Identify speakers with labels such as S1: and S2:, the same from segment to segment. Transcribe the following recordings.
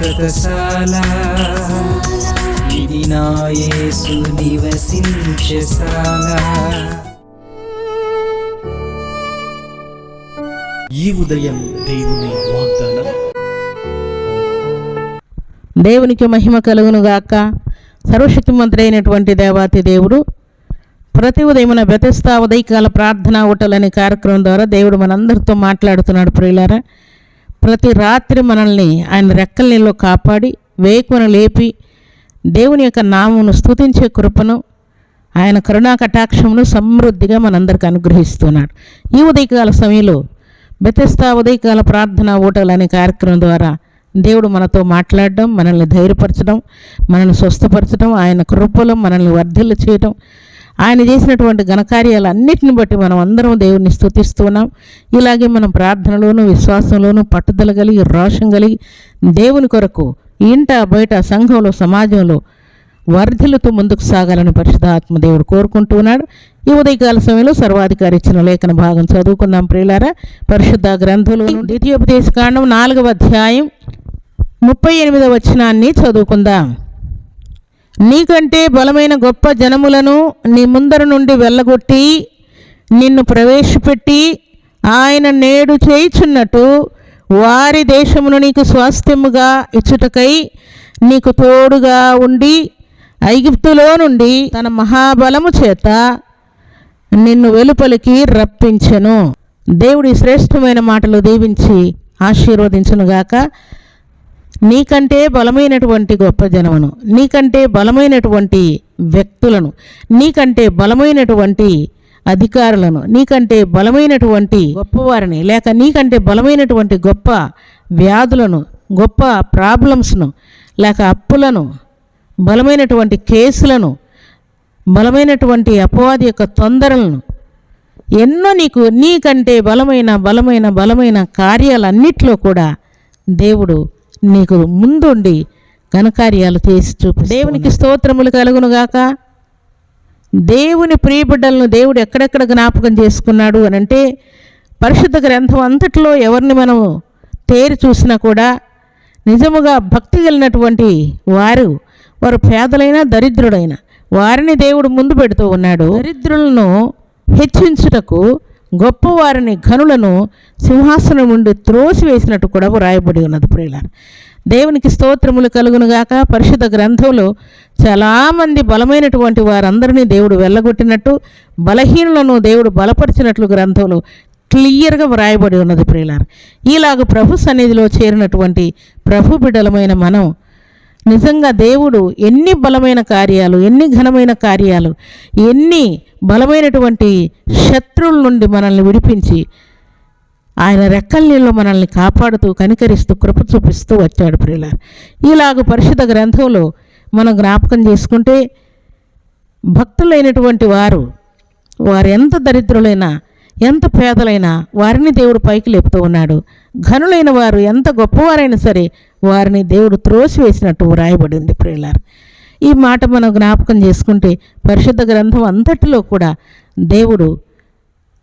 S1: శాశ్వతశాల ఇది నా యేసు నివసించశాల.
S2: ఈ ఉదయం దేవుని వాగ్దానం.
S3: దేవునికి మహిమ కలుగునుగాక. సర్వశక్తిమంతుడు అయినటువంటి దేవాతి దేవుడు ప్రతి ఉదయమున బెతెస్దా ఉదయకాల ప్రార్థనా ఊటలనే కార్యక్రమం ద్వారా దేవుడు మనందరితో మాట్లాడుతున్నాడు. ప్రియులారా, ప్రతి రాత్రి మనల్ని ఆయన రెక్కల నీళ్ళలో కాపాడి వేకువను లేపి దేవుని యొక్క నామమును స్తుతించే కృపను, ఆయన కరుణా కటాక్షమును సమృద్ధిగా మనందరికి అనుగ్రహిస్తున్నాడు. ఈ ఉదయకాల సమయంలో బెతెస్దా ఉదయకాల ప్రార్థనా ఊటలు అనే కార్యక్రమం ద్వారా దేవుడు మనతో మాట్లాడడం, మనల్ని ధైర్యపరచడం, మనల్ని స్వస్థపరచడం, ఆయన కృపలో మనల్ని వర్ధిల్లు చేయడం, ఆయన చేసినటువంటి ఘనకార్యాలన్నిటిని బట్టి మనం అందరం దేవుడిని స్తుతిస్తున్నాం. ఇలాగే మనం ప్రార్థనలోను విశ్వాసంలోను పట్టుదల కలిగి రోషం కలిగి దేవుని కొరకు ఇంట బయట సంఘంలో సమాజంలో వర్ధిల్లుతూ ముందుకు సాగాలని పరిశుద్ధాత్మ దేవుడు కోరుకుంటున్నాడు. ఈ ఉదయకాల సమయంలో సర్వాధికారి ఇచ్చిన లేఖన భాగం చదువుకుందాం. ప్రియులారా, పరిశుద్ధ గ్రంథంలో ద్వితీయోపదేశ కాండం 4వ అధ్యాయం 38వ వచనాన్ని చదువుకుందాం. నీకంటే బలమైన గొప్ప జనములను నీ ముందర నుండి వెళ్ళగొట్టి నిన్ను ప్రవేశపెట్టి ఆయన నేడు చేయుచున్నట్టు వారి దేశమును నీకు స్వాస్థ్యముగా ఇచ్చుటకై నీకు తోడుగా ఉండి ఐగుప్తులో నుండి తన మహాబలము చేత నిన్ను వెలుపలికి రప్పించెను. దేవుడి శ్రేష్టమైన మాటలు దీవించి ఆశీర్వదించునుగాక. నీకంటే బలమైనటువంటి గొప్ప జనమును, నీకంటే బలమైనటువంటి వ్యక్తులను, నీకంటే బలమైనటువంటి అధికారులను, నీకంటే బలమైనటువంటి గొప్పవారిని, లేక నీకంటే బలమైనటువంటి గొప్ప వ్యాధులను, గొప్ప ప్రాబ్లమ్స్ను, లేక అప్పులను, బలమైనటువంటి కేసులను, బలమైనటువంటి అపవాది యొక్క తొందరలను, ఎన్నో నీకంటే బలమైన కార్యాలన్నిట్లో కూడా దేవుడు నీకు ముందుండి ఘనకార్యాలు చేసి చూపి దేవునికి స్తోత్రములు కలుగునుగాక. దేవుని ప్రియబిడ్డలను దేవుడు ఎక్కడెక్కడ జ్ఞాపకం చేసుకున్నాడు అని అంటే, పరిశుద్ధ గ్రంథం అంతటిలో ఎవరిని మనము తేరి చూసినా కూడా నిజముగా భక్తి కలిగినటువంటి వారు పేదలైనా దరిద్రుడైనా వారిని దేవుడు ముందు పెడుతూ ఉన్నాడు. దరిద్రులను హెచ్చించుటకు గొప్పవారిని ఘనులను సింహాసనం నుండి త్రోసివేసినట్టు కూడా వ్రాయబడి ఉన్నది. ప్రియులారా, దేవునికి స్తోత్రములు కలుగునుగాక. పరిశుద్ధ గ్రంథంలో చాలామంది బలమైనటువంటి వారందరినీ దేవుడు వెళ్ళగొట్టినట్టు, బలహీనులను దేవుడు బలపరిచినట్లు గ్రంథంలో క్లియర్గా వ్రాయబడి ఉన్నది. ప్రియులారా, ఇలాగ ప్రభు సన్నిధిలో చేరినటువంటి ప్రభు బిడ్డలమైన మనం నిజంగా దేవుడు ఎన్ని బలమైన కార్యాలు, ఎన్ని ఘనమైన కార్యాలు, ఎన్ని బలమైనటువంటి శత్రువుల నుండి మనల్ని విడిపించి ఆయన రెక్కల నీళ్ళలో మనల్ని కాపాడుతూ కనికరిస్తూ కృప చూపిస్తూ వచ్చాడు. ప్రియులారా, ఇలాగ పరిశుద్ధ గ్రంథంలో మనం జ్ఞాపకం చేసుకుంటే భక్తులైనటువంటి వారు ఎంత దరిద్రులైనా ఎంత పేదలైనా వారిని దేవుడు పైకి లేపుతూ ఉన్నాడు. ఘనులైన వారు ఎంత గొప్పవారైనా సరే వారిని దేవుడు త్రోసివేసినట్టు వ్రాయబడింది. ప్రియులారా, ఈ మాట మనం జ్ఞాపకం చేసుకుంటే పరిశుద్ధ గ్రంథం అంతటిలో కూడా దేవుడు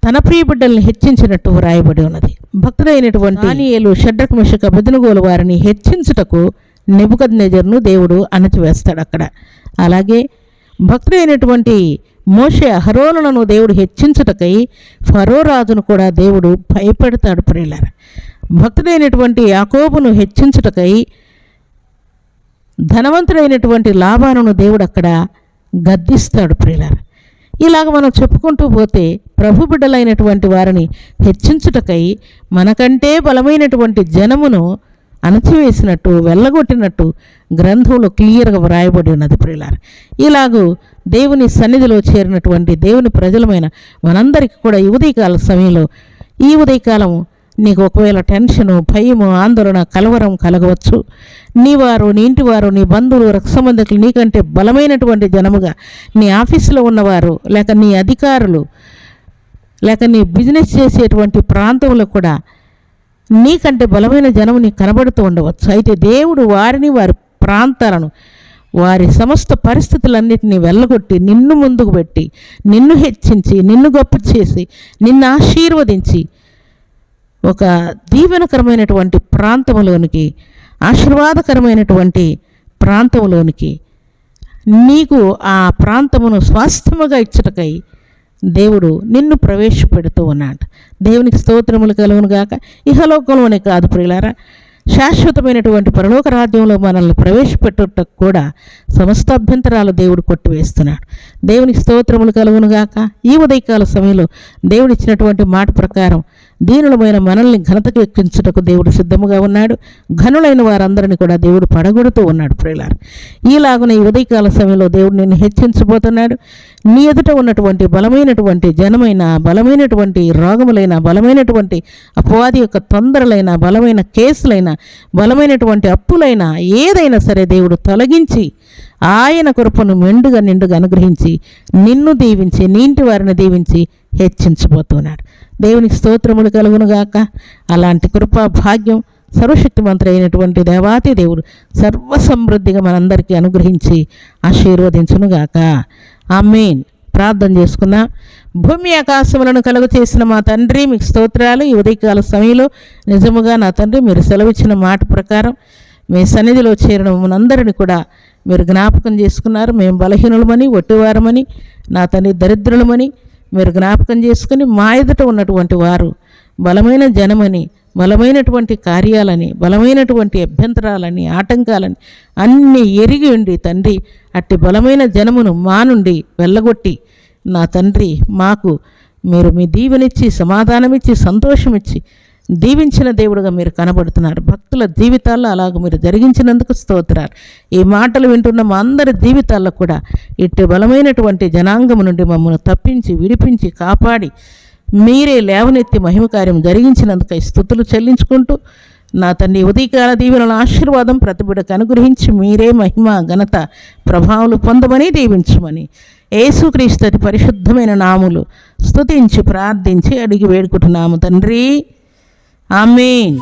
S3: తన ప్రియబిడ్డల్ని హెచ్చించినట్టు వ్రాయబడి ఉన్నది. భక్తుడైనటువంటి దానియేలు, షడ్రక్, మెషక్, అబేద్నెగోల వారిని హెచ్చించుటకు నెబుకద్నెజరును దేవుడు అణచివేస్తాడు అక్కడ. అలాగే భక్తుడైనటువంటి మోషే, అహరోనులను దేవుడు హెచ్చించుటకై ఫరో రాజును కూడా దేవుడు భయపెడతాడు. ప్రియులారా, భక్తుడైనటువంటి యాకోబును హెచ్చించుటకై ధనవంతుడైనటువంటి లాబానును దేవుడు అక్కడ గద్దిస్తాడు. ప్రియులారా, ఇలాగ మనం చెప్పుకుంటూ పోతే ప్రభు బిడ్డలైనటువంటి వారిని హెచ్చించుటకై మనకంటే బలమైనటువంటి జనమును అణచివేసినట్టు వెళ్ళగొట్టినట్టు గ్రంథంలో క్లియర్గా వ్రాయబడి ఉన్నది. ప్రియులారా, ఇలాగూ దేవుని సన్నిధిలో చేరినటువంటి దేవుని ప్రజలమైన మనందరికీ కూడా ఈ ఉదయకాల సమయంలో, ఈ ఉదయకాలం నీకు ఒకవేళ టెన్షను, భయము, ఆందోళన, కలవరం కలగవచ్చు. నీ ఇంటివారు, నీ బంధువులు, రక్త సంబంధికులు, నీకంటే బలమైనటువంటి జనముగా నీ ఆఫీసులో ఉన్నవారు, లేక నీ అధికారులు, లేక నీ బిజినెస్ చేసేటువంటి ప్రాంతంలో కూడా నీకంటే బలమైన జనము నీకు కనబడుతూ ఉండవచ్చు. అయితే దేవుడు వారిని, వారి ప్రాంతాలను, వారి సమస్త పరిస్థితులన్నిటినీ వెళ్ళగొట్టి నిన్ను ముందుకు పెట్టి నిన్ను హెచ్చించి నిన్ను గొప్ప చేసి నిన్ను ఆశీర్వదించి ఒక దీవెనకరమైనటువంటి ప్రాంతంలోనికి ఆశీర్వాదకరమైనటువంటి ప్రాంతంలోనికి నీకు ఆ ప్రాంతమును స్వాస్థ్యముగా ఇచ్చుటకై దేవుడు నిన్ను ప్రవేశపెడుతూ ఉన్నాడు. దేవునికి స్తోత్రములు కలుగును గాక. ఇహలోకంలోనే కాదు ప్రియులారా, శాశ్వతమైనటువంటి పరలోక రాజ్యంలో మనల్ని ప్రవేశపెట్టుటకు కూడా సమస్త అభ్యంతరాలు దేవుడు కొట్టివేస్తున్నాడు. దేవునికి స్తోత్రములు కలుగును గాక. ఈ ఉదయకాల సమయంలో దేవుడు ఇచ్చినటువంటి మాట ప్రకారం దీనులమైన మనల్ని ఘనతకు ఎక్కించుటకు దేవుడు సిద్ధముగా ఉన్నాడు. ఘనులైన వారందరినీ కూడా దేవుడు పడగొడుతూ ఉన్నాడు ప్రియులారా. ఈలాగున ఈ ఉదయకాల సమయంలో దేవుడు నిన్ను హెచ్చించబోతున్నాడు. నీ ఎదుట ఉన్నటువంటి బలమైనటువంటి జనమైన, బలమైనటువంటి రోగములైన, బలమైనటువంటి అపవాది యొక్క తొందరలైన, బలమైన కేసులైన, బలమైనటువంటి అప్పులైన ఏదైనా సరే దేవుడు తొలగించి ఆయన కృపను మెండుగా నిండుగా అనుగ్రహించి నిన్ను దీవించి నీ ఇంటి వారిని దీవించి హెచ్చించబోతున్నాడు. దేవునికి స్తోత్రములు కలుగునుగాక. అలాంటి కృపా భాగ్యం సర్వశక్తిమంతుడు అయినటువంటి దేవాతి దేవుడు సర్వసమృద్ధిగా మనందరికీ అనుగ్రహించి ఆశీర్వదించునుగాక. ఆమేన్. ప్రార్థన చేసుకుందాం. భూమి ఆకాశములను కలుగ చేసిన మా తండ్రి, మీకు స్తోత్రాలు. ఈ ఉదయకాల సమయంలో నిజముగా నా తండ్రి మీరు సెలవిచ్చిన మాట ప్రకారం మీ సన్నిధిలో చేరిన మనందరిని కూడా మీరు జ్ఞాపకం చేసుకున్నారు. మేము బలహీనులమని, ఒట్టివారమని, నా తండ్రి దరిద్రులమని మీరు జ్ఞాపకం చేసుకుని మా ఎదుట ఉన్నటువంటి వారు బలమైన జనమని, బలమైనటువంటి కార్యాలని, బలమైనటువంటి అభ్యంతరాలని, ఆటంకాలని అన్నీ ఎరిగి ఉండి తండ్రి అట్టి బలమైన జనమును మా నుండి వెళ్ళగొట్టి నా తండ్రి మాకు మీరు మీ దీవెనిచ్చి, సమాధానమిచ్చి, సంతోషమిచ్చి దీవించిన దేవుడుగా మీరు కనబడుతున్నారు. భక్తుల జీవితాల్లో అలాగ మీరు జరిగించినందుకు స్తోత్రాలు. ఈ మాటలు వింటున్న మా అందరి జీవితాల్లో కూడా ఇట్టి బలమైనటువంటి జనాంగం నుండి మమ్మల్ని తప్పించి, విడిపించి, కాపాడి మీరే లేవనెత్తి మహిమ కార్యం జరిగించినందుకై స్తుతులు చెల్లించుకుంటూ నా తండ్రి ఉదయకాల దీవెనల ఆశీర్వాదం ప్రతి బిడ్డకు అనుగ్రహించి మీరే మహిమ, ఘనత, ప్రభావాలు పొందమని దీవించమని యేసుక్రీస్తు అతి పరిశుద్ధమైన నాములు స్తుతించి ప్రార్థించి అడిగి వేడుకుంటున్నాము తండ్రి. ఆమేన్.